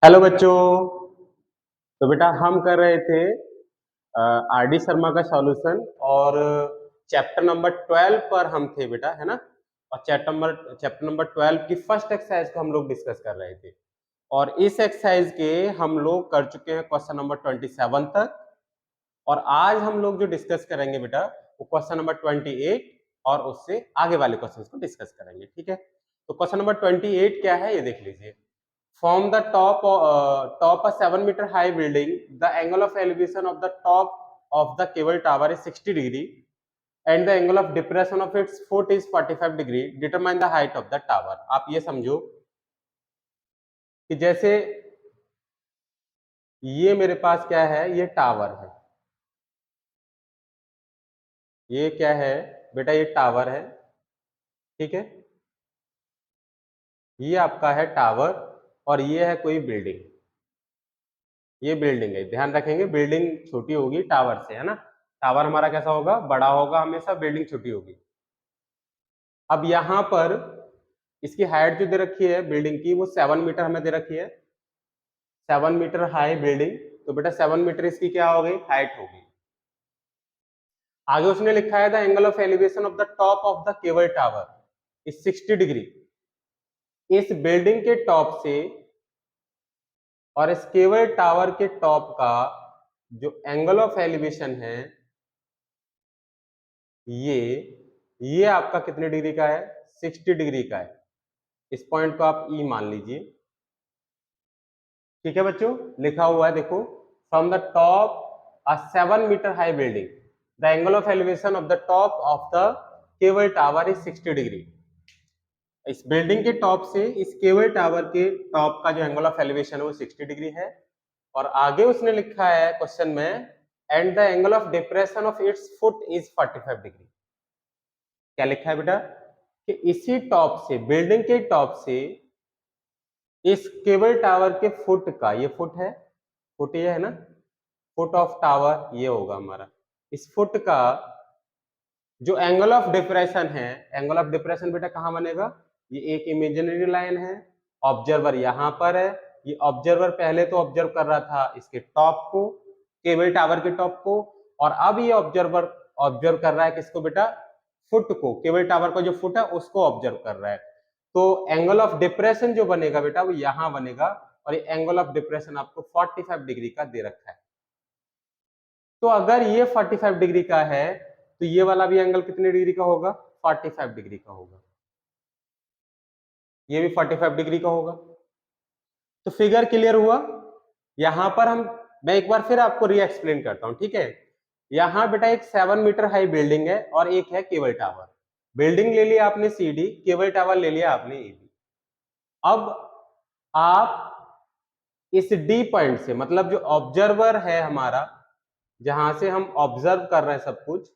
Hello बच्चों। तो बेटा हम कर रहे थे आर डी शर्मा का सॉल्यूशन और चैप्टर नंबर 12 पर हम थे बेटा, है ना। और चैप्टर नंबर 12 की फर्स्ट एक्सरसाइज को हम लोग डिस्कस कर रहे थे और इस एक्सरसाइज के हम लोग कर चुके हैं क्वेश्चन नंबर 27 तक। और आज हम लोग जो डिस्कस करेंगे बेटा वो क्वेश्चन नंबर 28 और उससे आगे वाले क्वेश्चंस को डिस्कस करेंगे, ठीक है। तो क्वेश्चन नंबर 28 क्या है ये देख लीजिए। From the top a 7 meter high building, the angle of elevation of the top of the cable tower is 60 degree and the angle of depression of its foot is 45 degree. Determine the height of the tower. आप ये समझो कि जैसे ये मेरे पास क्या है, ये टावर है। ये क्या है बेटा, ये टावर है, ठीक है। ये आपका है टावर और ये है कोई बिल्डिंग। ये बिल्डिंग है, ध्यान रखेंगे बिल्डिंग छोटी होगी टावर से, है ना। टावर हमारा कैसा होगा, बड़ा होगा हमेशा, बिल्डिंग छोटी होगी। अब यहाँ पर इसकी हाइट जो दे रखी है बिल्डिंग की वो 7 मीटर हमें दे रखी है। 7 मीटर हाई बिल्डिंग, तो बेटा 7 मीटर इसकी क्या हो गई, हाइट होगी। आगे उसने लिखा है the angle of elevation of the top of the cable tower is 60 degree. इस बिल्डिंग के टॉप से और इस केबल टावर के टॉप का जो एंगल ऑफ एलिवेशन है ये ये आपका कितने डिग्री का है, 60 डिग्री का है। इस पॉइंट को आप ई मान लीजिए, ठीक है बच्चों। लिखा हुआ है देखो, from the top a 7 metre high building the angle of elevation of the top of the cable tower is 60 degree. इस बिल्डिंग के टॉप से इस केबल टावर के टॉप का जो एंगल ऑफ एलिवेशन है वो 60 डिग्री है। और आगे उसने लिखा है क्वेश्चन में and the angle of depression of its foot is 45 degree. क्या लिखा है बेटा कि इसी टॉप से, बिल्डिंग के टॉप से इस केबल टावर के फुट का, ये फुट है, फुट ये है ना, फुट ऑफ टावर ये होगा हमारा। इस फुट का जो एंगल ऑफ डिप्रेशन है, एंगल ऑफ डिप्रेशन बेटा कहाँ बनेगा, ये एक इमेजिनरी लाइन है, ऑब्जर्वर यहाँ पर है। ये ऑब्जर्वर पहले तो ऑब्जर्व कर रहा था इसके टॉप को, केबल टावर के टॉप को, और अब ये ऑब्जर्वर ऑब्जर्व कर रहा है किसको बेटा, फुट को, केबल टावर का जो फुट है उसको ऑब्जर्व कर रहा है। तो एंगल ऑफ डिप्रेशन जो बनेगा बेटा वो यहां बनेगा और ये एंगल ऑफ डिप्रेशन आपको 45 डिग्री का दे रखा है। तो अगर ये 45 डिग्री का है तो ये वाला भी एंगल कितने डिग्री का होगा, 45 डिग्री का होगा। ये भी 45 डिग्री का होगा। तो फिगर क्लियर हुआ। यहां पर मैं एक बार फिर आपको री एक्सप्लेन करता हूं, ठीक है। यहां बेटा एक 7 मीटर हाई बिल्डिंग है और एक है केबल टावर। बिल्डिंग ले लिया आपने सीडी, केबल टावर ले लिया आपने एबी। अब आप इस डी पॉइंट से, मतलब जो ऑब्जर्वर है हमारा, जहां से हम ऑब्जर्व कर रहे हैं सब कुछ,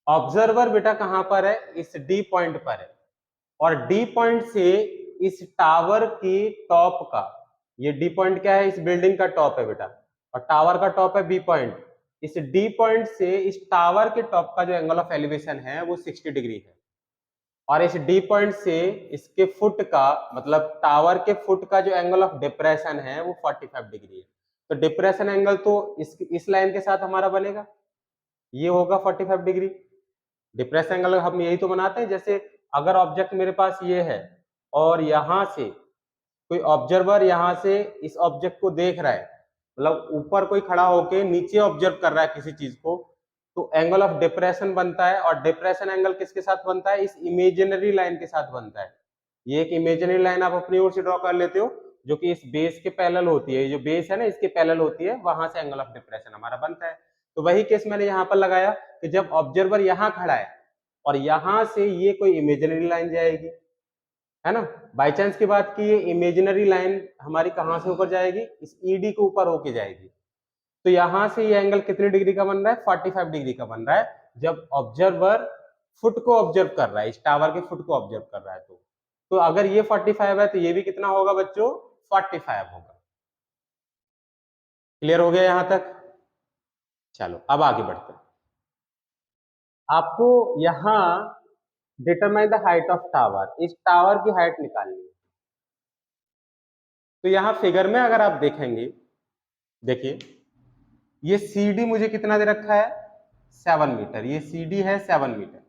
ऑब्जर्वर बेटा कहां पर है, इस डी पॉइंट पर है। और डी पॉइंट से इस टावर की टॉप का, ये डी पॉइंट क्या है, इस बिल्डिंग का टॉप है बेटा, और टावर का टॉप है बी पॉइंट। इस डी पॉइंट से इस टावर के टॉप का जो एंगल ऑफ एलिवेशन है वो 60 डिग्री है। और इस डी पॉइंट से इसके फुट का, मतलब टावर के फुट का जो एंगल ऑफ डिप्रेशन है वो 45 डिग्री है। तो डिप्रेशन एंगल तो इस लाइन के साथ हमारा बनेगा, ये होगा 45 डिग्री। डिप्रेशन एंगल हम यही तो बनाते हैं, जैसे अगर ऑब्जेक्ट मेरे पास ये है और यहां से कोई ऑब्जर्वर यहां से इस ऑब्जेक्ट को देख रहा है, मतलब ऊपर कोई खड़ा होके नीचे ऑब्जर्व कर रहा है किसी चीज को, तो एंगल ऑफ डिप्रेशन बनता है। और डिप्रेशन एंगल किसके साथ बनता है, इस इमेजिनरी लाइन के साथ बनता है। ये एक इमेजिनरी लाइन आप अपनी ओर से ड्रॉ कर लेते हो जो कि इस बेस के पैरेलल होती है, जो बेस है ना इसके पैरेलल होती है, वहां से एंगल ऑफ डिप्रेशन हमारा बनता है। तो वही केस मैंने यहाँ पर लगाया कि जब ऑब्जर्वर यहाँ खड़ा है और यहां से ये कोई इमेजिनरी लाइन जाएगी, है ना। बाई चांस की बात की, ये इमेजिनरी लाइन हमारी कहां से ऊपर जाएगी, इस ईडी के ऊपर होके जाएगी। तो यहां से ये एंगल कितने डिग्री का बन रहा है, 45 डिग्री का बन रहा है, जब ऑब्जर्वर फुट को ऑब्जर्व कर रहा है, इस टावर के फुट को ऑब्जर्व कर रहा है। तो अगर ये 45 है तो ये भी कितना होगा बच्चों, 45 होगा। क्लियर हो गया यहां तक। चलो अब आगे बढ़ते हैं। आपको यहां determine the height of tower, इस टावर की हाइट निकालनी है। तो यहाँ फिगर में अगर आप देखेंगे, देखिए ये CD मुझे कितना दे रखा है, 7 मीटर। ये CD है 7 मीटर।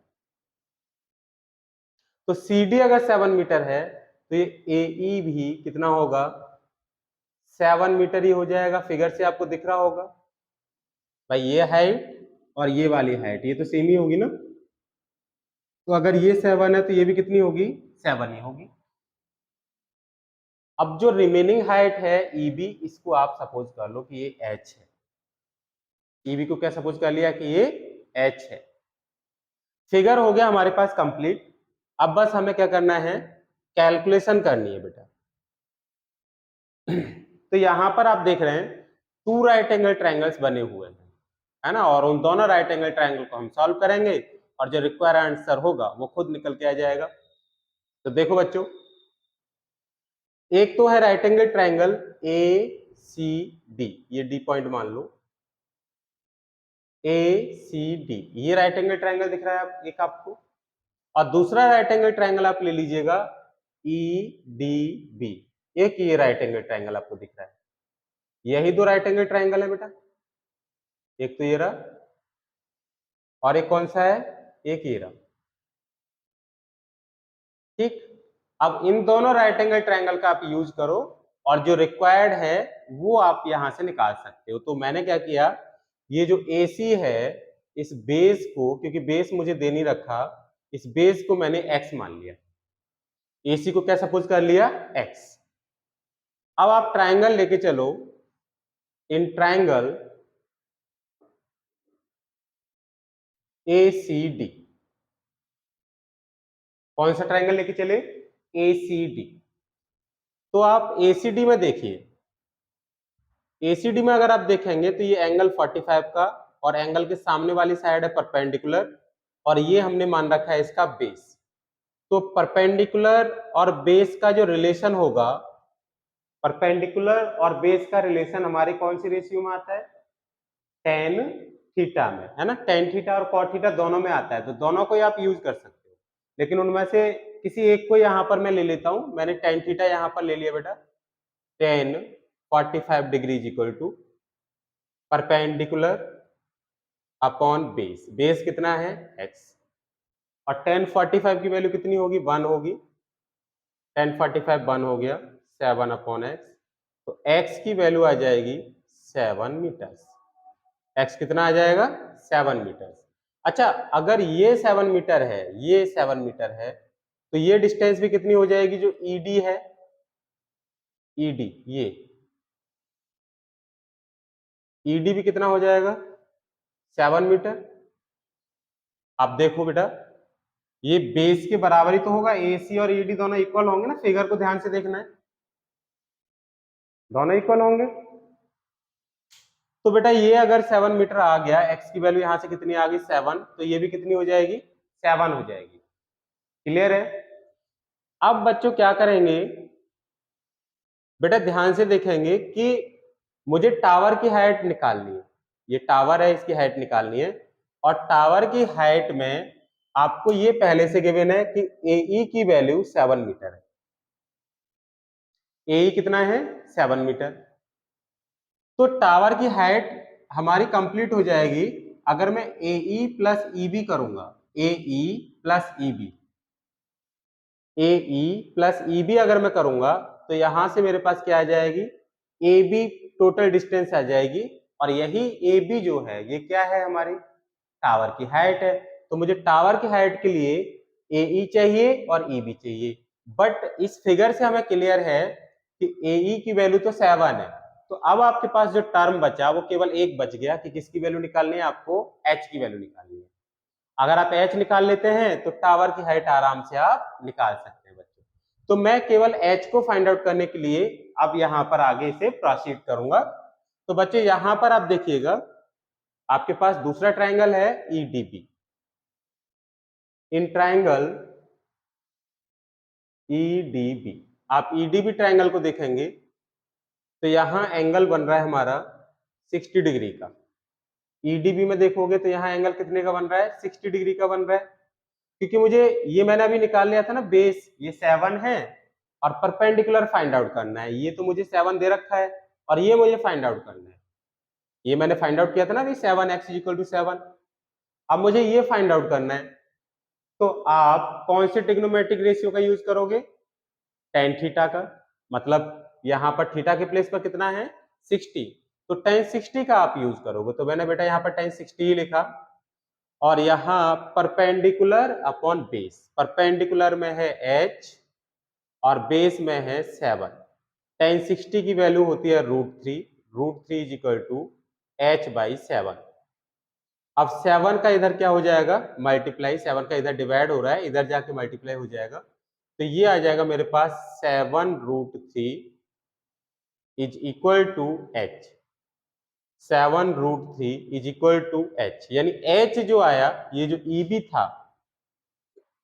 तो CD अगर 7 मीटर है तो ये AE भी कितना होगा, 7 मीटर ही हो जाएगा। फिगर से आपको दिख रहा होगा भाई, ये हाइट और ये वाली हाइट ये तो सेम ही होगी ना। तो अगर ये 7 है तो ये भी कितनी होगी, 7 ही होगी। अब जो रिमेनिंग हाइट है EB, इसको आप सपोज कर लो कि ये H है। EB को क्या सपोज कर लिया कि ये H है। फिगर हो गया हमारे पास कंप्लीट। अब बस हमें क्या करना है, कैलकुलेशन करनी है बेटा। तो यहां पर आप देख रहे हैं 2 राइट एंगल ट्रायंगल्स बने हुए हैं, है ना, और उन दोनों राइट एंगल ट्रायंगल को हम सॉल्व करेंगे और जो रिक्वायर्ड आंसर होगा वो खुद निकल के आ जाएगा। तो देखो बच्चों, एक तो है राइट एंगल ट्रायंगल ACD, ये D पॉइंट मान लो, ACD ये राइट एंगल ट्रायंगल दिख रहा है एक आपको, और दूसरा राइट एंगल ट्रायंगल आप ले लीजिएगा EDB। एक ये राइट एंगल ट्रायंगल आपको दिख रहा है, यही दो राइट एंगल ट्रायंगल है बेटा, एक तो ये रहा और एक कौन सा है, एक ये रहा। ठीक, अब इन दोनों राइट एंगल ट्रायंगल का आप यूज करो और जो रिक्वायर्ड है वो आप यहां से निकाल सकते हो। तो मैंने क्या किया, ये जो AC है इस बेस को, क्योंकि बेस मुझे दे नहीं रखा, इस बेस को मैंने x मान लिया। AC को क्या सपोज कर लिया, x। अब आप ट्रायंगल लेके चलो, इन ट्रायंगल ACD, कौन सा ट्रायंगल लेके चले, ACD। तो आप ACD में देखिए, ACD में अगर आप देखेंगे तो ये एंगल 45 का और एंगल के सामने वाली साइड है परपेंडिकुलर, और ये हमने मान रखा है इसका बेस। तो परपेंडिकुलर और बेस का जो रिलेशन होगा, परपेंडिकुलर और बेस का रिलेशन हमारे कौन सी रेशियो में आता है, टेन थीटा में, है ना। टेन थीटा और कॉट थीटा दोनों में आता है, तो दोनों को आप यूज कर सकते हो, लेकिन उनमें से किसी एक को यहां पर मैं ले लेता हूं। मैंने टेन थीटा यहां पर ले लिया बेटा। Tan 45 degree is equal to perpendicular upon base, base कितना है x, और टेन 45 की वैल्यू कितनी होगी, 1 होगी। टेन 45 1 हो गया, 7 अपॉन x, तो x की वैल्यू आ जाएगी 7 मीटर्स। x कितना आ जाएगा, 7 मीटर्स। अच्छा, अगर ये 7 मीटर है, ये 7 मीटर है, तो ये डिस्टेंस भी कितनी हो जाएगी, जो ED है, ED ये ED भी कितना हो जाएगा, 7 मीटर। आप देखो बेटा, ये बेस के बराबर ही तो होगा, AC और ED दोनों इक्वल होंगे ना, फिगर को ध्यान से देखना है, दोनों इक्वल होंगे। तो बेटा ये अगर 7 मीटर आ गया, x की वैल्यू यहां से कितनी आ गई, 7, तो ये भी कितनी हो जाएगी, 7 हो जाएगी। क्लियर है। अब बच्चों क्या करेंगे बेटा, ध्यान से देखेंगे कि मुझे टावर की हाइट निकालनी है, ये टावर है, इसकी हाइट निकालनी है, और टावर की हाइट में आपको ये पहले से गिवन है कि AE की वैल्यू 7 मीटर है। AE कितना है, 7 मीटर। तो टावर की हाइट हमारी कंप्लीट हो जाएगी अगर मैं AE प्लस EB करूंगा, AE plus EB, AE plus EB अगर मैं करूंगा तो यहां से मेरे पास क्या आ जाएगी, AB टोटल डिस्टेंस आ जाएगी, और यही AB जो है ये क्या है, हमारी टावर की हाइट है। तो मुझे टावर की हाइट के लिए AE चाहिए और EB चाहिए, बट इस फिगर से हमें क्लियर है कि AE की वैल्यू तो 7 है। तो अब आपके पास जो टर्म बचा वो केवल एक बच गया कि किसकी वैल्यू निकालनी है, आपको H की वैल्यू निकालनी है। अगर आप H निकाल लेते हैं तो टावर की हाइट आराम से आप निकाल सकते हैं बच्चों। तो मैं केवल H को फाइंड आउट करने के लिए अब यहां पर आगे से प्रोसीड करूंगा। तो बच्चे यहां पर आप देखिएगा, आपके पास दूसरा ट्रायंगल है EDB। इन ट्रायंगल EDB, आप EDB ट्रायंगल को देखेंगे तो यहां एंगल बन रहा है हमारा 60 डिग्री का। EDB में देखोगे तो यहाँ एंगल कितने का बन रहा है, 60 डिग्री का बन रहा है, क्योंकि मुझे ये मैंने अभी निकाल लिया था ना बेस, ये 7 है और परपेंडिकुलर फाइंड आउट करना है। ये तो मुझे 7 दे रखा है और ये मुझे फाइंड आउट करना है। ये मैंने फाइंड आउट किया था ना अभी 7x = 7। अब मुझे ये फाइंड आउट करना है, तो आप कौन से ट्रिग्नोमेट्रिक रेशियो का यूज करोगे? tan थीटा का। मतलब यहाँ पर थीटा के प्लेस पर कितना है? 60, तो tan 60 का आप यूज करोगे। तो मैंने बेटा यहाँ पर tan 60 ही लिखा, और यहाँ परपेंडिकुलर अपॉन बेस, परपेंडिकुलर में है h और बेस में है 7। tan 60 की वैल्यू होती है √3, √3 = h/7। अब 7 का इधर क्या हो जाएगा? मल्टीप्लाई, 7 का इधर डिवाइड हो रहा है, इधर जाके मल्टीप्लाई हो जाएगा, तो ये आ जाएगा मेरे पास 7√3 = h। 7√3 = h, यानी h जो आया, ये जो EB था,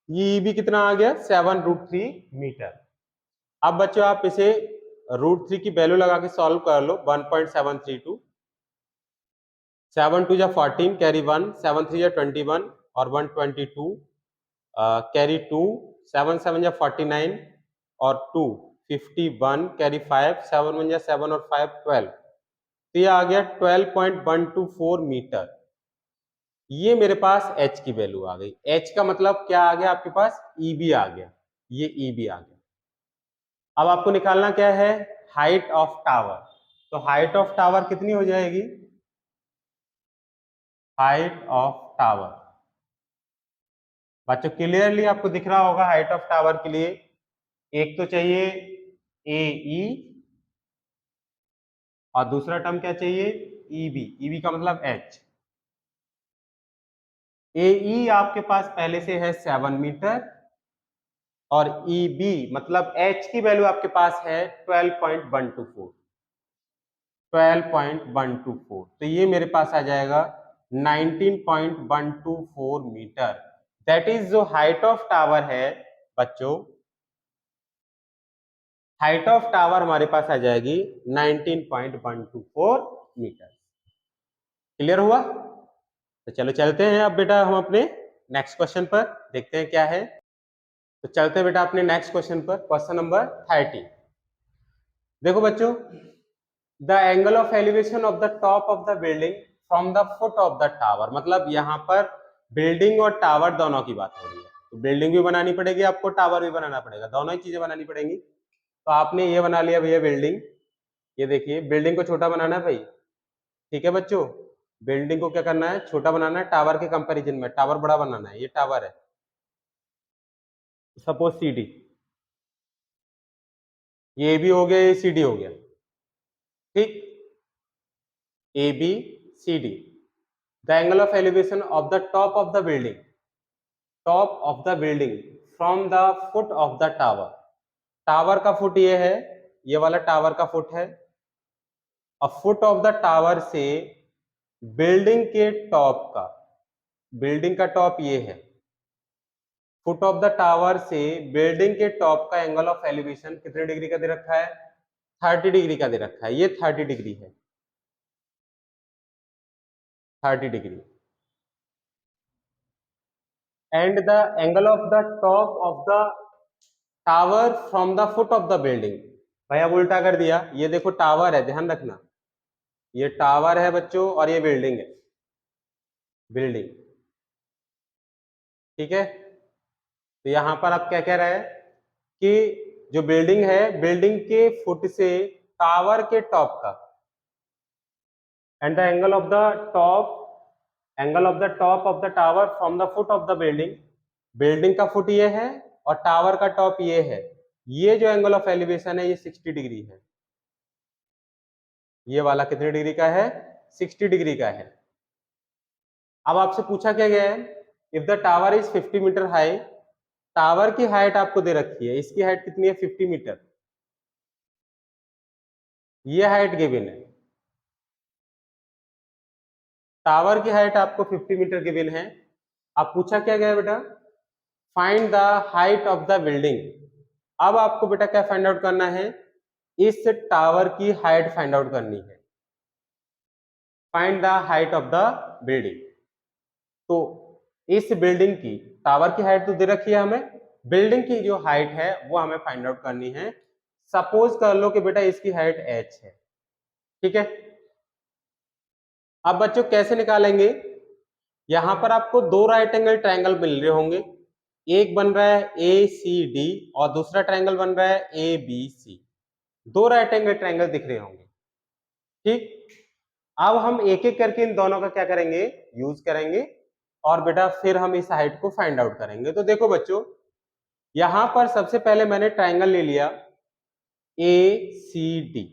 ये EB कितना आ गया? 7√3 मीटर। अब बच्चों आप इसे √3 की वैल्यू लगा के सॉल्व कर लो। 1.732, 7 2 जा 14, कैरी 1, 7 3 जा 21 और 122, कैरी 2, 7 7 जा 49 और 2 51, कैरी 5, 7 1 जा 7 और 5 12, तो ये आ गया 12.124 मीटर। ये मेरे पास h की वैल्यू आ गई। h का मतलब क्या आ गया आपके पास? EB आ गया, ये EB आ गया। अब आपको निकालना क्या है? Height of tower. तो हाइट ऑफ टावर कितनी हो जाएगी? हाइट ऑफ टावर, बच्चों क्लियरली आपको दिख रहा होगा हाइट ऑफ टावर के लिए एक तो चाहिए AE और दूसरा टर्म क्या चाहिए? EB। EB का मतलब h। AE आपके पास पहले से है 7 मीटर और EB मतलब h की वैल्यू आपके पास है 12.124, 12.124, तो ये मेरे पास आ जाएगा 19.124 मीटर। दैट इज जो हाइट ऑफ टावर है बच्चों, हाइट ऑफ टावर हमारे पास आ जाएगी 19.124 मीटर। क्लियर हुआ? तो चलो चलते हैं अब बेटा हम अपने नेक्स्ट क्वेश्चन पर, देखते हैं क्या है। तो चलते हैं बेटा अपने नेक्स्ट क्वेश्चन पर, क्वेश्चन नंबर 30। देखो बच्चों, the angle of elevation of the top of the building from the foot of the tower, मतलब यहाँ पर बिल्डिंग और टावर दोनों की बात हो रही है। तो बिल्डिंग भी बनानी पड़ेगी आपको, टावर भी बनाना पड़ेगा, दोनों ही चीजें बनानी पड़ेंगी। तो आपने ये बना लिया भैया बिल्डिंग, ये देखिए बिल्डिंग को छोटा बनाना है भाई, ठीक है बच्चों। बिल्डिंग को क्या करना है? छोटा बनाना है टावर के कंपैरिजन में, टावर बड़ा बनाना है। ये टावर है सपोज CD, ये भी हो गया, ये CD हो गया, ठीक। ABCD, the angle of elevation of the top of the building, top of the building from the foot of the tower, tower का फुट ये है, ये वाला टावर का फुट है, और फुट ऑफ द टावर से बिल्डिंग के टॉप का, बिल्डिंग का टॉप ये है, फुट ऑफ द टावर से बिल्डिंग के टॉप का एंगल ऑफ एलिवेशन कितने डिग्री का दे रखा है? 30 डिग्री का दे रखा है। ये 30 डिग्री है, 30 degree. And the angle of the top of the tower from the foot of the building, भाई अब उल्टा कर दिया। ये देखो टावर है, ध्यान रखना, ये टावर है बच्चों और ये बिल्डिंग है, बिल्डिंग, ठीक है। तो यहां पर आप क्या कह रहे हैं कि जो बिल्डिंग है, बिल्डिंग के फुट से टावर के टॉप का, and the angle of the top, angle of the top of the tower from the foot of the building, building का फुट ये है और टावर का टॉप ये है, ये जो एंगल ऑफ एलिवेशन है ये 60 डिग्री है। ये वाला कितने डिग्री का है? 60 डिग्री का है। अब आपसे पूछा क्या गया है? If the tower is 50 metre high, tower की हाइट आपको दे रखी है, इसकी हाइट कितनी है? 50 मीटर, ये हाइट गिवन है, टावर की हाइट आपको 50 मीटर गिवन है। अब पूछा क्या गया बेटा? Find the height of the building. अब आपको बेटा क्या फाइंड आउट करना है? इस टावर की हाइट फाइंड आउट करनी है, find the height of the building. तो इस बिल्डिंग की टावर की हाइट तो दे रखी है हमें, बिल्डिंग की जो हाइट है वो हमें फाइंड आउट करनी है। सपोज कर लो कि बेटा इसकी हाइट h है, ठीक है। अब बच्चों कैसे निकालेंगे, यहां पर आपको दो राइट एंगल ट्रायंगल मिल रहे होंगे, एक बन रहा है ACD और दूसरा ट्रायंगल बन रहा है ABC। दो राइट एंगल ट्रायंगल दिख रहे होंगे, ठीक। अब हम एक एक करके इन दोनों का क्या करेंगे, यूज करेंगे और बेटा फिर हम इस हाइट को फाइंड आउट करेंगे। तो देखो बच्चों, यहां पर सबसे पहले मैंने ट्रायंगल ले लिया ACD।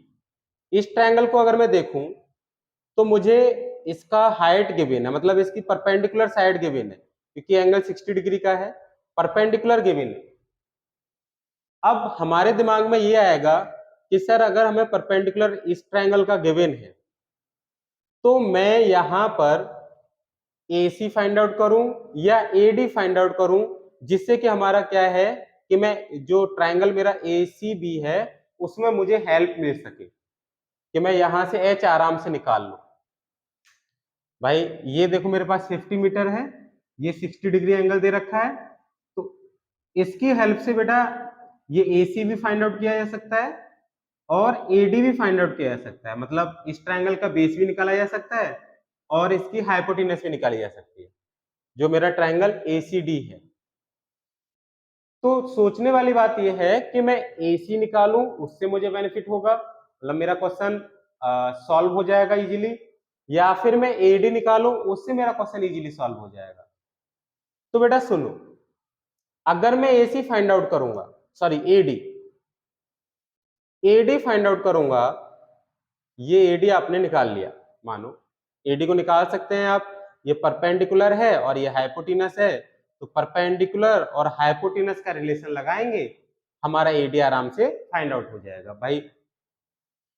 इस ट्रायंगल को अगर मैं देखूं तो मुझे इसका हाइट गिवन है, मतलब इसकी परपेंडिकुलर साइड गिवन है, क्योंकि एंगल 60 डिग्री का है, परपेंडिकुलर गिवन है। अब हमारे दिमाग में ये आएगा कि सर अगर हमें परपेंडिकुलर इस ट्रायंगल का गिवन है तो मैं यहां पर AC फाइंड आउट करूं या AD फाइंड आउट करूं, जिससे कि हमारा क्या है कि मैं जो ट्रायंगल मेरा ACB है उसमें मुझे हेल्प मिल सके कि मैं यहां से H आराम से निकाल लूं। भाई ये देखो मेरे पास 50 मीटर है, ये 60 डिग्री एंगल दे रखा है, तो इसकी हेल्प से बेटा ये AC भी फाइंड आउट किया जा सकता है और AD भी फाइंड आउट किया जा सकता है, मतलब इस ट्रायंगल का बेस भी निकाला जा सकता है और इसकी हाइपोटेनस भी निकाली जा सकती है, जो मेरा ट्रायंगल ACD है। तो सोचने वाली बात यह है कि मैं AC निकालूं, उससे मुझे बेनिफिट होगा, मतलब मेरा क्वेश्चन सॉल्व हो जाएगा इजीली, या फिर मैं AD निकालूं, उससे मेरा क्वेश्चन इजीली सॉल्व हो जाएगा। तो बेटा सुनो, अगर मैं AC फाइंड आउट करूंगा, सॉरी AD फाइंड आउट करूंगा, ये AD आपने निकाल लिया, मानो AD को निकाल सकते हैं आप, ये परपेंडिकुलर है और ये हाइपोटेनस है, तो परपेंडिकुलर और हाइपोटेनस का रिलेशन लगाएंगे, हमारा AD आराम से फाइंड आउट हो जाएगा। भाई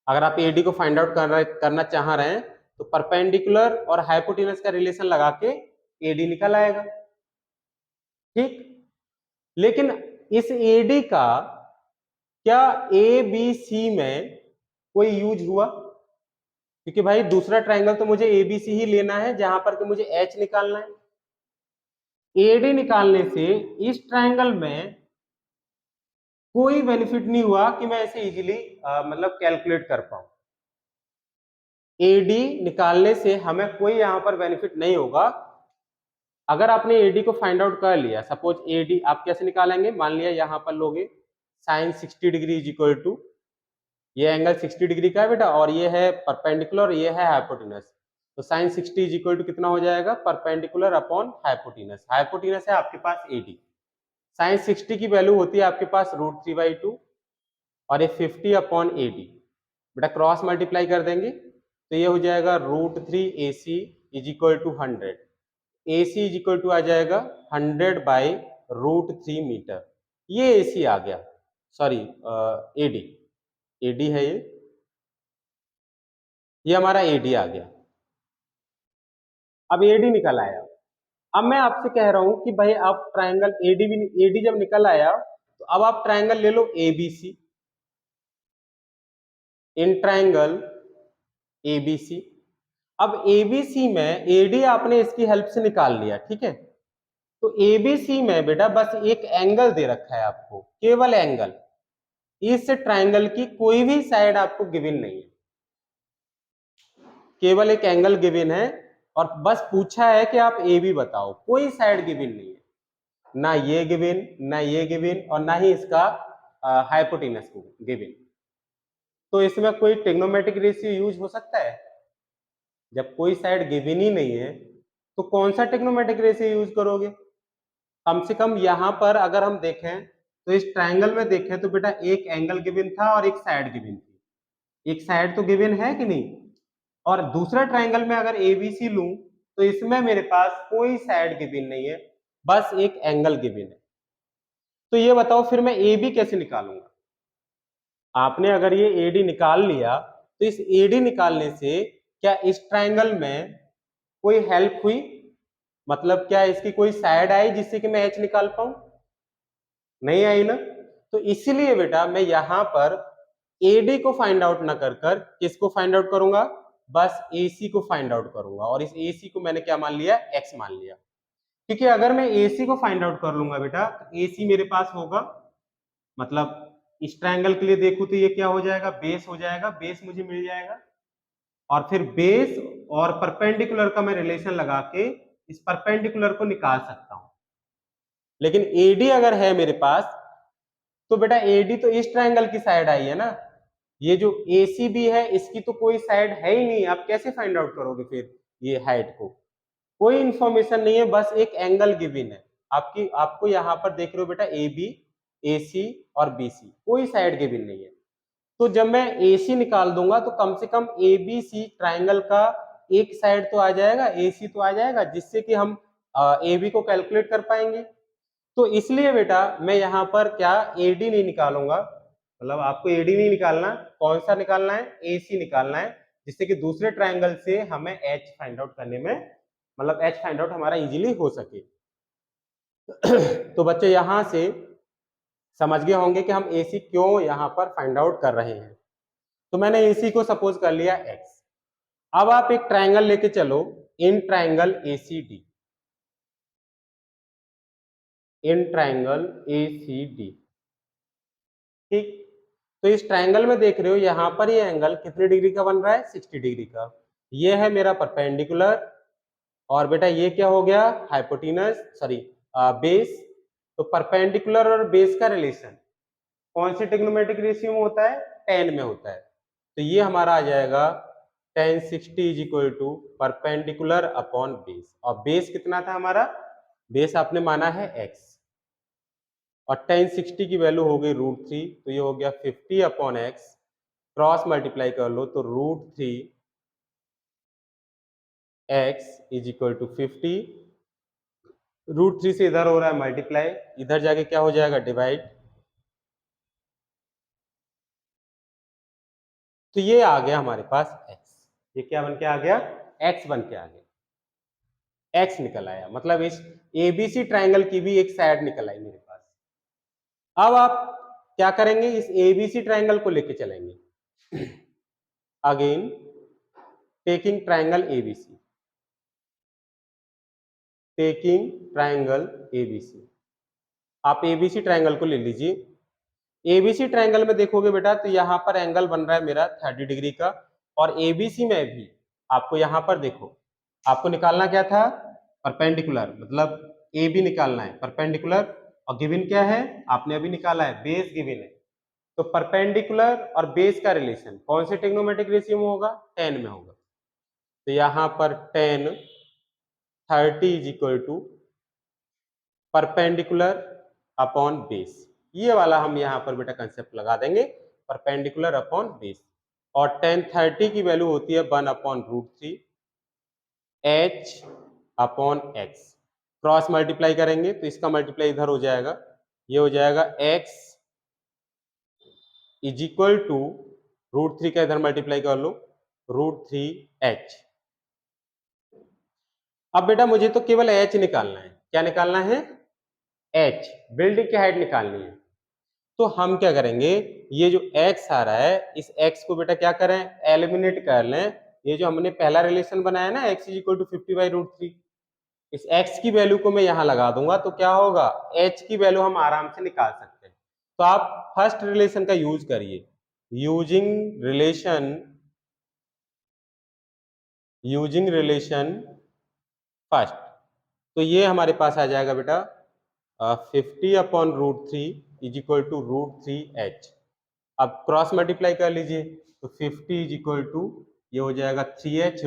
अगर आप AD को फाइंड आउट करना चाह रहे हैं तो परपेंडिकुलर और हाइपोटेनस का रिलेशन लगा के AD निकल आएगा, ठीक। लेकिन इस AD का क्या ABC में कोई यूज हुआ, क्योंकि भाई दूसरा ट्रायंगल तो मुझे ABC ही लेना है जहां पर कि मुझे H निकालना है। AD निकालने से इस ट्रायंगल में कोई बेनिफिट नहीं हुआ कि मैं इसे इजीली मतलब कैलकुलेट कर पाऊं। AD निकालने से हमें कोई यहां पर बेनिफिट नहीं होगा। अगर आपने AD को फाइंड आउट कर लिया, सपोज AD आप कैसे निकालेंगे, मान लिया यहां पर लोगे sine 60 degree is equal to, ये एंगल 60 डिग्री का है बेटा और ये है परपेंडिकुलर और ये है हाइपोटेनस, तो साइन 60 इज इक्वल टू कितना हो जाएगा, परपेंडिकुलर अपॉन हाइपोटेनस। हाइपोटेनस है आपके पास AD, साइन 60 की वैल्यू होती है आपके पास √3/2 और ये 50 अपॉन AD, बेटा क्रॉस मल्टीप्लाई कर देंगे तो ये हो जाएगा √3AC is equal to 100, AC is equal to आ जाएगा 100/√3 मीटर, ये AC आ गया, सॉरी AD है ये हमारा AD आ गया। अब AD निकल आया, अब मैं आपसे कह रहा हूं कि भाई आप ट्रायंगल AD जब निकल आया तो अब आप ट्रायंगल ले लो ABC, इन ट्रायंगल ABC। अब ABC में AD आपने इसकी हेल्प से निकाल लिया, ठीक है। तो ABC में बेटा बस एक एंगल दे रखा है आपको, केवल एंगल, इस ट्रायंगल की कोई भी साइड आपको गिवन नहीं है, केवल एक एंगल गिवन है और बस पूछा है कि आप AB बताओ, कोई साइड गिवन नहीं है, ना ये गिवन, ना ये गिवन और ना ही इसका हाइपोटेनस गिवन। तो इसमें कोई ट्रिग्नोमेट्रिक रेशियो यूज हो सकता है, जब कोई साइड गिवन ही नहीं है तो कौन सा ट्रिग्नोमेट्रिक रेशियो यूज करोगे। कम से कम यहां पर अगर हम देखें तो इस ट्रायंगल में देखें तो बेटा एक एंगल गिवन था और एक साइड गिवन थी, एक साइड तो गिवन है कि नहीं, और दूसरा ट्रायंगल में अगर ABC लूं तो इसमें मेरे पास कोई साइड गिवन नहीं है, बस एक एंगल गिवन है। तो ये बताओ फिर मैं AB कैसे निकालूंगा। आपने अगर ये AD निकाल लिया तो इस AD निकालने से क्या इस ट्रायंगल में कोई हेल्प हुई, मतलब क्या इसकी कोई साइड आई जिससे कि मैं H निकाल पाऊं, नहीं आई ना। तो इसीलिए बेटा मैं यहां पर AD को फाइंड आउट ना कर कर किसको फाइंड आउट करूंगा, बस AC को फाइंड आउट करूंगा और इस AC को मैंने क्या मान लिया, X मान लिया। क्योंकि अगर मैं AC को फाइंड आउट कर लूंगा बेटा, AC मेरे पास होगा, मतलब इस ट्रायंगल के लिए देखूं तो ये क्या हो जाएगा, बेस हो जाएगा, बेस मुझे मिल जाएगा, और फिर बेस और परपेंडिकुलर का मैं रिलेशन लगा के इस परपेंडिकुलर को निकाल सकता हूं। लेकिन AD अगर है मेरे पास, तो बेटा AD तो इस ट्रायंगल की साइड आई है ना, ये जो ACB है इसकी तो कोई साइड है ही नहीं, आप कैसे फाइंड आउट करोगे फिर ये हाइट को? कोई इंफॉर्मेशन नहीं है, बस एक एंगल गिवन है आपको यहाँ पर देख रहे हो बेटा, AB, AC और BC, कोई साइड गिवन नहीं है। तो जब मैं AC निकाल दूंगा तो कम से कम ABC ट्राइंगल का एक साइड तो आ जाएगा, AC तो आ जाएगा, जिससे कि हम AB को कैलकुलेट कर पाएंगे। तो इसलिए बेटा मैं यहाँ पर क्या AD नहीं निकालूंगा, मतलब आपको AD नहीं निकालना, कौन सा निकालना है, AC निकालना है, जिससे कि दूसरे ट्राइंगल से हमें H फाइंड आउट करने में, मतलब H फाइंड आउट हमारा इजीली हो सके। तो बच्चे यहां से समझ गए होंगे कि हम AC क्यों यहाँ पर फाइंड आउट कर रहे हैं। तो मैंने AC को सपोज कर लिया X। अब आप एक ट्राइंगल लेके चलो, in triangle ACD, in triangle ACD, ठीक। तो इस ट्राइंगल में देख रहे हो यहाँ पर ये एंगल कितने डिग्री का बन रहा है, 60 डिग्री का। ये है मेरा परपेंडिकुलर, और बेटा ये क्या हो गया, हाइपोटेनस, सॉरी बेस। तो परपेंडिकुलर और बेस का रिलेशन कौन से ट्रिग्नोमेट्रिक रेशियो में होता है, 10 में होता है। तो ये हमारा आ जाएगा tan 60 is equal to perpendicular upon base, और बेस कितना था हमारा, बेस आपने माना है x, और tan 60 की वैल्यू हो गई √3, तो ये हो गया 50 अपॉन x, क्रॉस मल्टीप्लाई कर लो तो √3 x इज इक्वल टू 50, √3 से इधर हो रहा है मल्टीप्लाई, इधर जाके क्या हो जाएगा, डिवाइड। तो ये आ गया हमारे पास x, ये क्या बन के आ गया, x बन के आ गया, x निकल आया, मतलब इस ABC ट्राइंगल की भी एक साइड निकल आई मेरे पास। अब आप क्या करेंगे, इस ABC ट्राइंगल को लेके चलेंगे, again taking triangle ABC, taking triangle ABC, आप ABC ट्राइंगल को ले लीजिए। ABC ट्राइंगल में देखोगे बेटा तो यहाँ पर एंगल बन रहा है मेरा 30 डिग्री का, और ABC में भी आपको यहाँ पर देखो, आपको निकालना क्या था, परपेंडिकुलर, मतलब AB निकालना है परपेंडिकुलर, और गिवन क्या है, आपने अभी निकाला है, बेस गिवन है। तो परपेंडिकुलर और बेस का रिलेशन कौन से ट्रिग्नोमेट्रिक रेशियो में होगा, 10 में होगा। तो यहाँ पर tan 30 is equal to perpendicular upon base, ये वाला हम यहाँ पर बेटा कंसेप्ट लगा देंगे, परपेंडिकुलर अपॉन बेस, और tan 30 की वैल्यू होती है 1 upon √3 h upon x, cross multiply करेंगे तो इसका मल्टीप्लाई इधर हो जाएगा, ये हो जाएगा x इज इक्वल टू √3 का इधर मल्टीप्लाई कर लो, √3h। अब बेटा मुझे तो केवल h निकालना है, क्या निकालना है, h, बिल्डिंग की हाइट निकालनी है। तो हम क्या करेंगे, ये जो x आ रहा है, इस x को बेटा क्या करें, एलिमिनेट कर लें। ये जो हमने पहला रिलेशन बनाया ना, x इज इक्वल टू 50/√3, इस x की वैल्यू को मैं यहाँ लगा दूंगा तो क्या होगा, h की वैल्यू हम आराम से निकाल सकते हैं। तो आप फर्स्ट रिलेशन का यूज करिए, यूजिंग रिलेशन फर्स्ट। तो ये हमारे पास आ जाएगा बेटा 50 upon √3 is equal to √3h। अब क्रॉस मल्टीप्लाई कर लीजिए, तो 50 इज इक्वल टू, ये हो जाएगा 3h,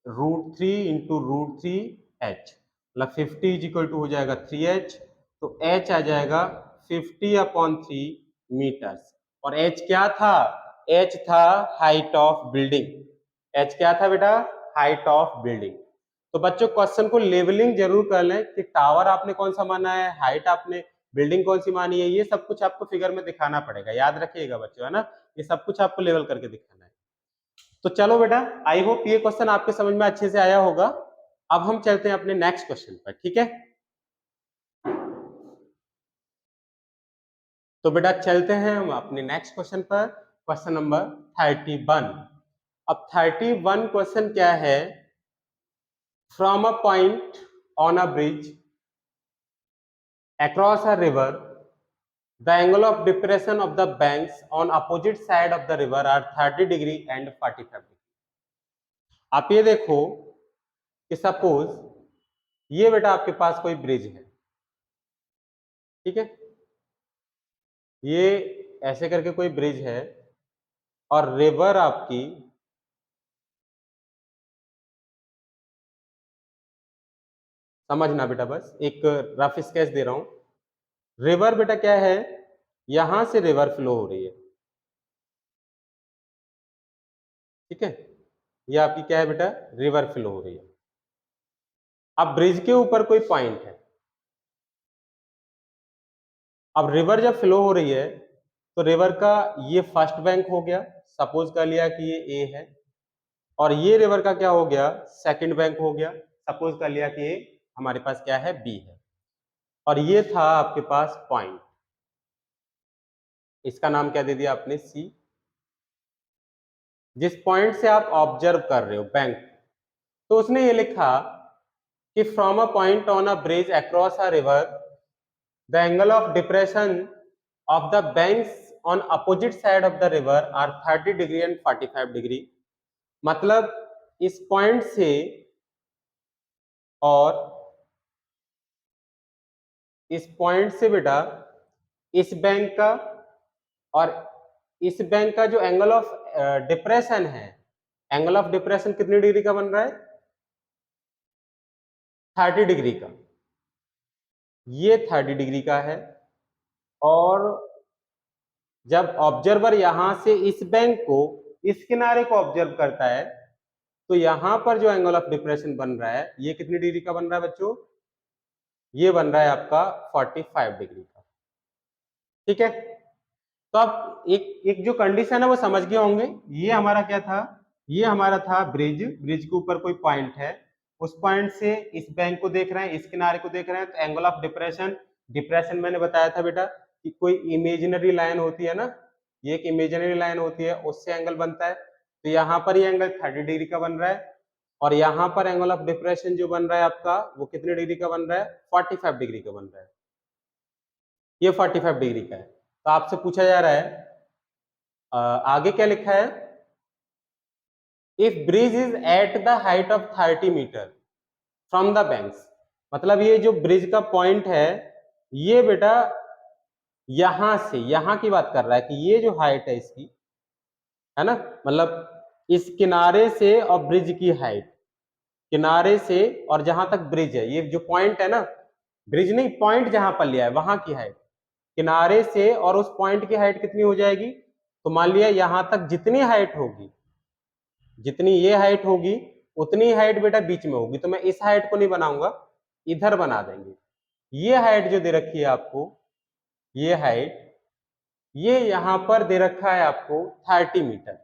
√3 इंटू √3h, मतलब 50 इज इक्वल टू हो जाएगा 3h, तो h आ जाएगा 50 अपॉन 3 मीटर्स, और h क्या था, h था हाइट ऑफ बिल्डिंग, h क्या था बेटा, हाइट ऑफ बिल्डिंग। तो बच्चों क्वेश्चन को लेवलिंग जरूर कर लें कि टावर आपने कौन सा माना है, हाइट आपने बिल्डिंग कौन सी मानी है, ये सब कुछ आपको फिगर में दिखाना पड़ेगा, याद रखिएगा बच्चों, है ना, ये सब कुछ आपको लेवल करके दिखाना है। तो चलो बेटा, आई होप ये क्वेश्चन आपके समझ में अच्छे से आया होगा। अब हम चलते हैं अपने नेक्स्ट क्वेश्चन पर, ठीक है। तो बेटा चलते हैं हम अपने नेक्स्ट क्वेश्चन पर, क्वेश्चन नंबर 31। अब 31 क्वेश्चन क्या है, from a point on a bridge across a river, the angle of depression of the banks on opposite side of the river are 30 degree and 45 degree. आप ये देखो कि suppose ये बेटा आपके पास कोई ब्रिज है, ठीक है, ये ऐसे करके कोई ब्रिज है और रिवर आपकी समझना बेटा, बस एक रफ स्केच दे रहा हूं। रिवर बेटा क्या है, यहां से रिवर फ्लो हो रही है, ठीक है, ये आपकी क्या है बेटा, रिवर फ्लो हो रही है। अब ब्रिज के ऊपर कोई पॉइंट है, अब रिवर जब फ्लो हो रही है तो रिवर का ये फर्स्ट बैंक हो गया, सपोज कर लिया कि ये ए है, और ये रिवर का क्या हो गया, सेकंड बैंक हो गया, सपोज कर लिया कि ये हमारे पास क्या है, बी है, और ये था आपके पास पॉइंट, इसका नाम क्या दे दिया आपने, सी। जिस पॉइंट से आप ऑब्जर्व कर रहे हो बैंक, तो उसने ये लिखा कि from a point on a bridge across a river the angle of depression of the banks on opposite side of the river are 30 degree and 45 degree. मतलब इस पॉइंट से और इस पॉइंट से बेटा इस बैंक का और इस बैंक का जो एंगल ऑफ डिप्रेशन है, एंगल ऑफ डिप्रेशन कितनी डिग्री का बन रहा है, 30 डिग्री का, ये 30 डिग्री का है। और जब ऑब्जर्वर यहां से इस बैंक को, इस किनारे को ऑब्जर्व करता है, तो यहां पर जो एंगल ऑफ डिप्रेशन बन रहा है ये कितनी डिग्री का बन रहा है बच्चों, ये बन रहा है आपका 45 डिग्री का, ठीक है। तो आप एक जो कंडीशन है वो समझ गए होंगे। ये हमारा क्या था, ये हमारा था ब्रिज, ब्रिज के ऊपर कोई पॉइंट है, उस पॉइंट से इस बैंक को देख रहे हैं, इस किनारे को देख रहे हैं, तो एंगल ऑफ डिप्रेशन, डिप्रेशन मैंने बताया था बेटा कि कोई इमेजिनरी लाइन होती है ना, ये एक इमेजिनरी लाइन होती है, उससे एंगल बनता है। तो यहाँ पर ये एंगल 30 डिग्री का बन रहा है, और यहाँ पर एंगल ऑफ डिप्रेशन जो बन रहा है आपका वो कितने डिग्री का बन रहा है, 45 डिग्री का बन रहा है, ये 45 डिग्री का है। तो आपसे पूछा जा रहा है आगे क्या लिखा है, if bridge is at the height of 30 metre from the banks, मतलब ये जो ब्रिज का पॉइंट है ये बेटा यहां से, यहां की बात कर रहा है कि ये जो हाइट है इसकी, है ना, मतलब इस किनारे से और ब्रिज की हाइट, किनारे से और जहां तक ब्रिज है, ये जो पॉइंट है ना, ब्रिज नहीं, पॉइंट जहां पर लिया है वहां की हाइट, किनारे से और उस पॉइंट की हाइट कितनी हो जाएगी, तो मान लिया यहां तक जितनी हाइट होगी, जितनी ये हाइट होगी उतनी हाइट बेटा बीच में होगी, तो मैं इस हाइट को नहीं बनाऊंगा, इधर बना देंगे। ये हाइट जो दे रखी है आपको, ये हाइट, ये यहां पर दे रखा है आपको 30 मीटर,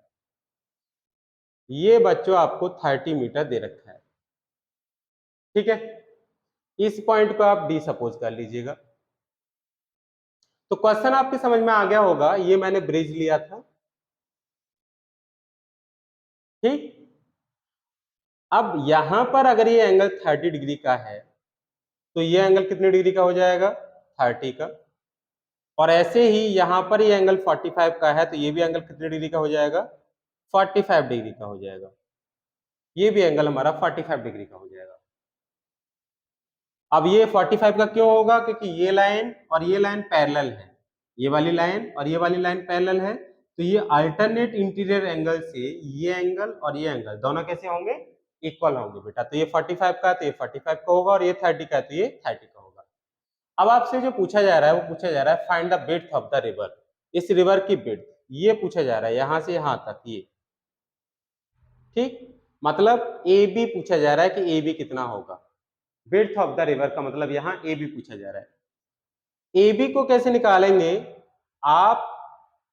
ये बच्चों आपको 30 मीटर दे रखा है, ठीक है। इस पॉइंट को आप डी सपोज कर लीजिएगा। तो क्वेश्चन आपके समझ में आ गया होगा, ये मैंने ब्रिज लिया था, ठीक। अब यहां पर अगर ये एंगल 30 डिग्री का है तो ये एंगल कितने डिग्री का हो जाएगा, 30 का, और ऐसे ही यहां पर ये एंगल 45 का है तो ये भी एंगल कितने डिग्री का हो जाएगा, 45 डिग्री का हो जाएगा, ये भी एंगल हमारा 45 डिग्री का हो जाएगा। अब ये 45 का क्यों होगा, क्योंकि ये लाइन और ये लाइन पैरेलल है, ये वाली लाइन और ये वाली लाइन पैरेलल है, तो ये अल्टरनेट इंटीरियर एंगल से ये एंगल और ये एंगल दोनों कैसे होंगे, इक्वल होंगे बेटा। तो ये 45 का है तो ये 45 का होगा, और ये 30 का है तो ये 30 का होगा। अब आपसे जो पूछा जा रहा है वो पूछा जा रहा है find the width of the river, इस रिवर की विड्थ, ये पूछा जा रहा है यहां से यहां तक, ये ठीक, मतलब ए बी पूछा जा रहा है कि ए बी कितना होगा, विड्थ ऑफ द रिवर का मतलब यहाँ ए बी पूछा जा रहा है। ए बी को कैसे निकालेंगे, आप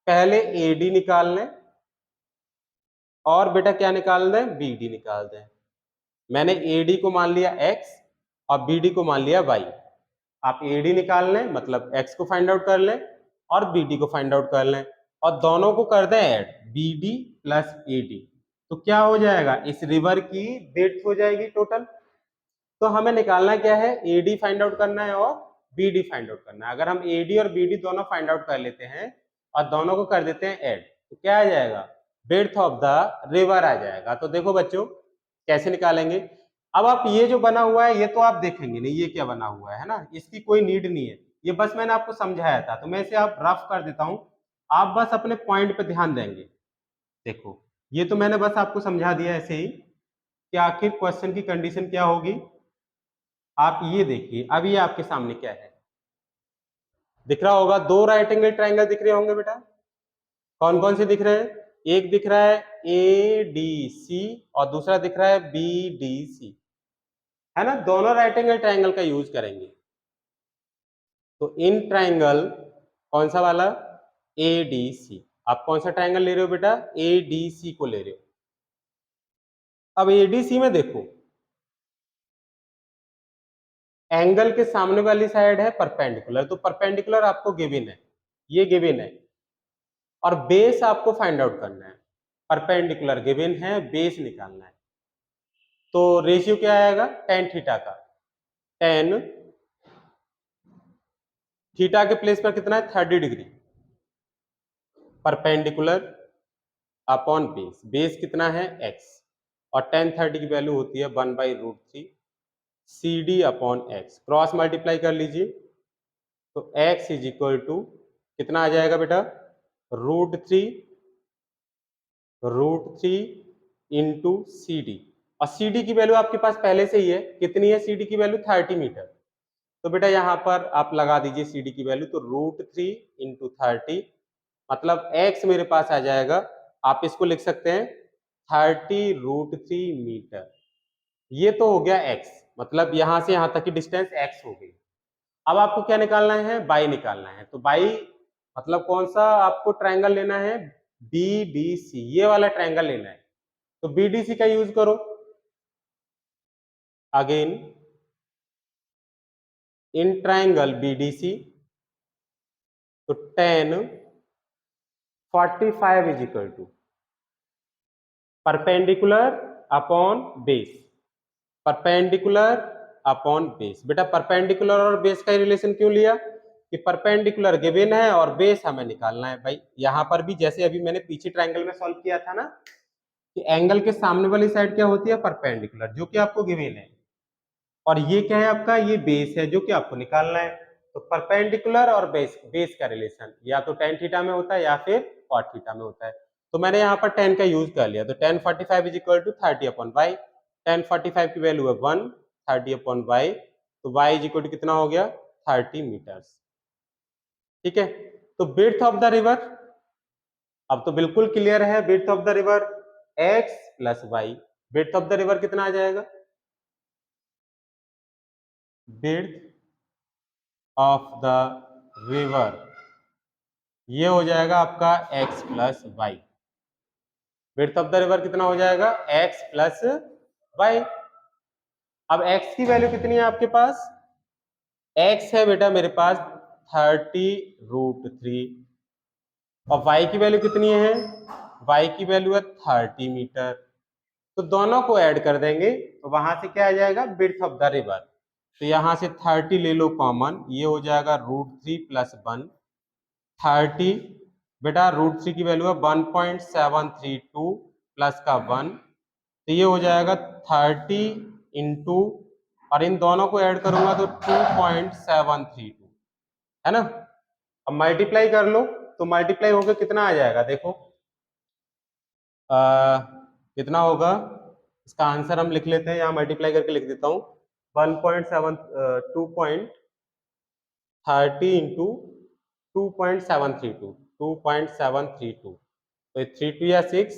पहले ए डी निकाल लें और बेटा क्या निकाल दें, बी डी निकाल दें। मैंने ए डी को मान लिया x और बी डी को मान लिया y। आप ए डी निकाल लें मतलब x को फाइंड आउट कर लें और बी डी को फाइंड आउट कर लें, और दोनों को कर दें add, B D plus A D, तो क्या हो जाएगा, इस रिवर की विड्थ हो जाएगी टोटल, तो हमें निकालना क्या है, AD फाइंड आउट करना है और BD फाइंड आउट करना है। अगर हम AD और BD दोनों फाइंड आउट कर लेते हैं और दोनों को कर देते हैं ऐड, तो क्या आ जाएगा, ब्रेड्थ ऑफ द रिवर आ जाएगा। तो देखो बच्चों कैसे निकालेंगे। अब आप ये जो बना हुआ है ये तो आप देखेंगे नहीं, ये क्या बना हुआ है ना, इसकी कोई नीड नहीं है, ये बस मैंने आपको समझाया था, तो मैं इसे आप रफ कर देता हूं, आप बस अपने पॉइंट पे ध्यान देंगे। देखो ये तो मैंने बस आपको समझा दिया ऐसे ही कि आखिर क्वेश्चन की कंडीशन क्या होगी। आप ये देखिए, अब ये आपके सामने क्या है, दिख रहा होगा, दो राइट एंगल ट्रायंगल दिख रहे होंगे बेटा। कौन कौन से दिख रहे हैं, एक दिख रहा है ADC और दूसरा दिख रहा है BDC, है ना। दोनों राइट एंगल ट्रायंगल का यूज करेंगे। तो इन ट्रायंगल कौन सा वाला, ADC। आप कौन सा ट्रायंगल ले रहे हो बेटा, ADC को ले रहे हो। अब ADC में देखो, एंगल के सामने वाली साइड है परपेंडिकुलर, तो परपेंडिकुलर आपको गिवन है, ये गिवन है, और बेस आपको फाइंड आउट करना है। परपेंडिकुलर गिवन है, बेस निकालना है। तो रेशियो क्या आएगा, tan थीटा का, tan थीटा के प्लेस पर कितना है 30 degree, perpendicular upon base, base कितना है x, और tan 30 की वैल्यू होती है 1/√3 CD upon x, cross multiply कर लीजिए, तो x इज इक्वल टू कितना आ जाएगा बेटा, √3 इंटू CD, और CD की वैल्यू आपके पास पहले से ही है, कितनी है CD की वैल्यू 30 मीटर। तो बेटा यहाँ पर आप लगा दीजिए CD की वैल्यू, तो √3 इंटू 30, मतलब x मेरे पास आ जाएगा, आप इसको लिख सकते हैं 30√3 मीटर। ये तो हो गया x, मतलब यहां से यहां तक की डिस्टेंस x हो गई। अब आपको क्या निकालना है, y निकालना है। तो y मतलब कौन सा आपको ट्रायंगल लेना है, BDC, ये वाला ट्रायंगल लेना है। तो BDC का यूज करो, अगेन इन ट्रायंगल BDC, तो tan 45 is equal to perpendicular upon base, perpendicular upon base. बेटा परपेंडिकुलर और बेस का रिलेशन क्यों लिया, कि परपेंडिकुलर गिवन है और बेस हमें निकालना है। भाई यहां पर भी जैसे अभी मैंने पीछे ट्रायंगल में सॉल्व किया था ना, कि एंगल के सामने वाली साइड क्या होती है, परपेंडिकुलर, जो कि आपको गिवन है, और ये क्या है आपका, ये बेस है जो कि आपको निकालना है। तो परपेंडिकुलर और बेस, बेस का रिलेशन या तो tan थीटा में होता है या फिर cot थीटा में होता है। तो मैंने यहाँ पर tan का यूज कर लिया, तो tan 45 is equal to 30/y, tan 45 की वैल्यू है 1, 30/y, तो y इज इक्वल टू कितना हो गया 30 मीटर्स। ठीक है, तो ब्रेड्थ ऑफ द रिवर अब तो बिल्कुल क्लियर है, breadth of the river x plus Y, breadth of the river कितना आ जाएगा, ब्रेड्थ ऑफ द रिवर ये हो जाएगा आपका x plus Y, breadth of the river कितना हो जाएगा x प्लस वाई। अब x की वैल्यू कितनी है आपके पास, x है बेटा मेरे पास 30√3, और y की वैल्यू कितनी है, y की वैल्यू है 30 मीटर। तो दोनों को ऐड कर देंगे, तो वहां से क्या आ जाएगा, ब्रेड्थ ऑफ द रिवर। तो यहां से 30 ले लो कॉमन, ये हो जाएगा √3 प्लस 1, 30, बेटा √3 की वैल्यू है 1.732 प्लस का 1, तो ये हो जाएगा 30 इंटू, और इन दोनों को ऐड करूंगा तो 2.732, है ना। अब मल्टीप्लाई कर लो, तो मल्टीप्लाई होकर कितना आ जाएगा, देखो कितना होगा, इसका आंसर हम लिख लेते हैं, यहाँ मल्टीप्लाई करके लिख देता हूँ, 2.30 इंटू 2.732, 2.732, तो 3 2 या 6,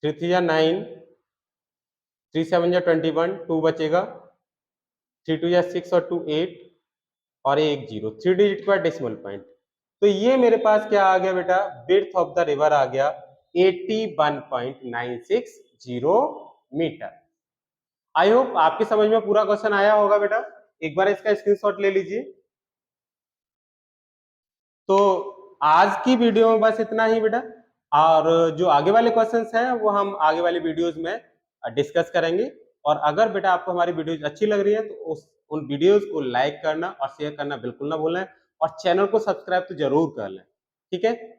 3 3 या 9, 3 7 या 21, 2 बचेगा, 3 2 या 6 और 2 8, और एक 0, 3 डिजिट के बाद डेसिमल पॉइंट। तो ये मेरे पास क्या आ गया बेटा, ब्रेड्थ ऑफ द रिवर आ गया 81.960 मीटर। आई होप आपकी समझ में पूरा क्वेश्चन आया होगा बेटा, एक बार इसका स्क्रीनशॉट ले लीजिए। तो आज की वीडियो में बस इतना ही बेटा, और जो आगे वाले क्वेश्चंस हैं वो हम आगे वाली वीडियोस में डिस्कस करेंगे। और अगर बेटा आपको हमारी वीडियोज अच्छी लग रही है तो उन वीडियोज को लाइक करना और शेयर करना बिल्कुल ना भूलें, और चैनल को सब्सक्राइब तो जरूर कर लें। ठीक है।